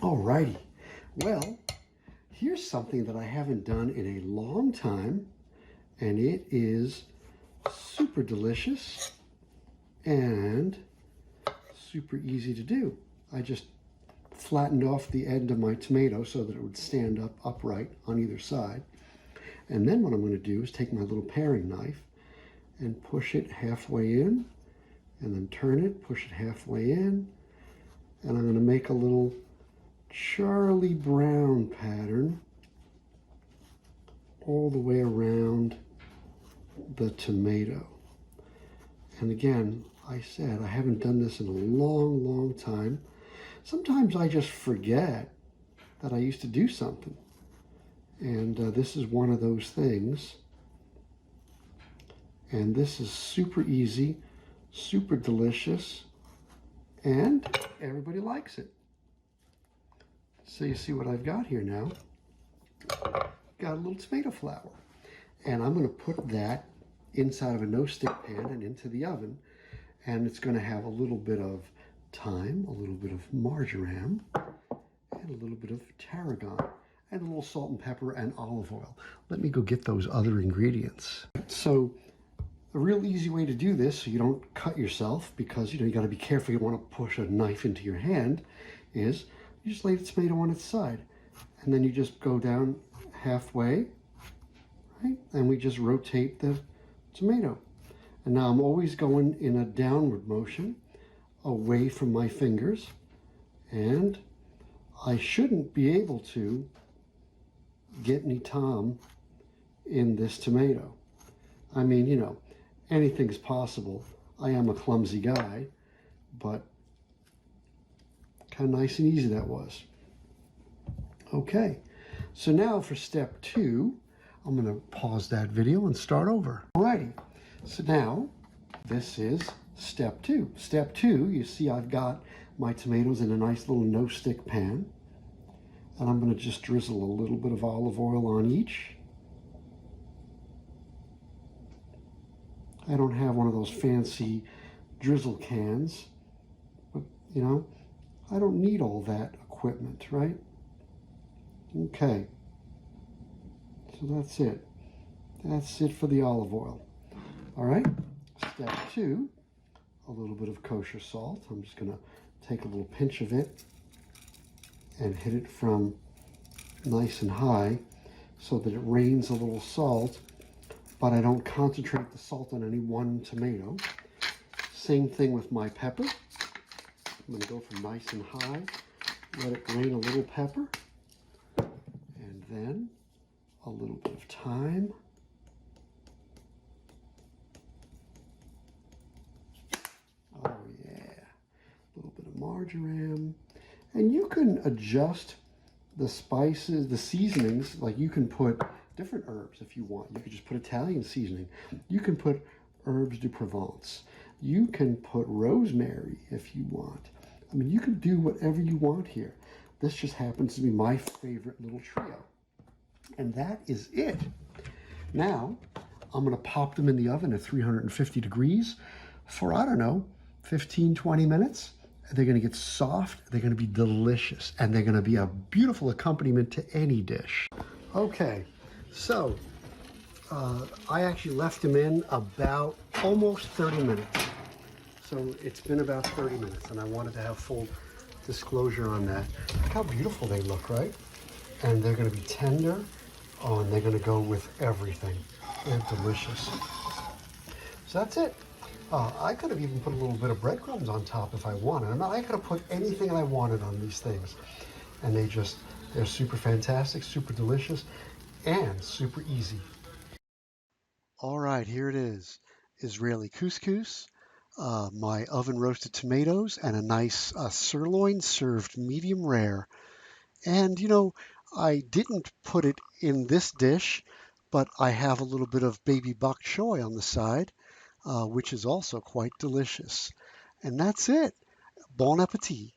Alrighty, well, here's something that I haven't done in a long time, and it is super delicious and super easy to do. I just flattened off the end of my tomato so that it would stand up upright on either side. And then what I'm going to do is take my little paring knife and push it halfway in, and then turn it, push it halfway in, and I'm going to make a little Charlie Brown pattern all the way around the tomato. And again, I said I haven't done this in a long time. Sometimes I just forget that I used to do something. And this is one of those things. And this is super easy, super delicious, and everybody likes it. So you see what I've got here now. Got a little tomato flour. And I'm going to put that inside of a no-stick pan and into the oven. And it's going to have a little bit of thyme, a little bit of marjoram, and a little bit of tarragon, and a little salt and pepper and olive oil. Let me go get those other ingredients. So a real easy way to do this so you don't cut yourself, because you got to be careful, you want to push a knife into your hand, is you just lay the tomato on its side, and then you just go down halfway, right? And we just rotate the tomato. And now I'm always going in a downward motion away from my fingers, and I shouldn't be able to get any thyme in this tomato. I mean, anything's possible. I am a clumsy guy, but kind of nice and easy that was. Okay, so now for step 2, I'm going to pause that video and start over. Alrighty, so now this is step 2. Step 2, you see I've got my tomatoes in a nice little no-stick pan, and I'm going to just drizzle a little bit of olive oil on each. I don't have one of those fancy drizzle cans, but I don't need all that equipment, right? Okay, so that's it. That's it for the olive oil. All right, step 2, a little bit of kosher salt. I'm just gonna take a little pinch of it and hit it from nice and high so that it rains a little salt, but I don't concentrate the salt on any one tomato. Same thing with my pepper. I'm gonna go from nice and high, let it rain a little pepper, and then a little bit of thyme. Oh yeah, a little bit of marjoram. And you can adjust the spices, the seasonings, like you can put different herbs if you want. You could just put Italian seasoning. You can put herbes de Provence. You can put rosemary if you want. I mean, you can do whatever you want here. This just happens to be my favorite little trio. And that is it. Now, I'm going to pop them in the oven at 350 degrees for, I don't know, 15, 20 minutes. They're going to get soft, they're going to be delicious, and they're going to be a beautiful accompaniment to any dish. Okay, so I actually left them in about almost 30 minutes. So it's been about 30 minutes, and I wanted to have full disclosure on that. Look how beautiful they look, right? And they're going to be tender. Oh, and they're going to go with everything. They're delicious. So that's it. I could have even put a little bit of breadcrumbs on top if I wanted. I could have put anything I wanted on these things. And they're super fantastic, super delicious, and super easy. All right, here it is. Israeli couscous, my oven roasted tomatoes, and a nice sirloin served medium rare. And I didn't put it in this dish, but I have a little bit of baby bok choy on the side, which is also quite delicious. And that's it. Bon appetit.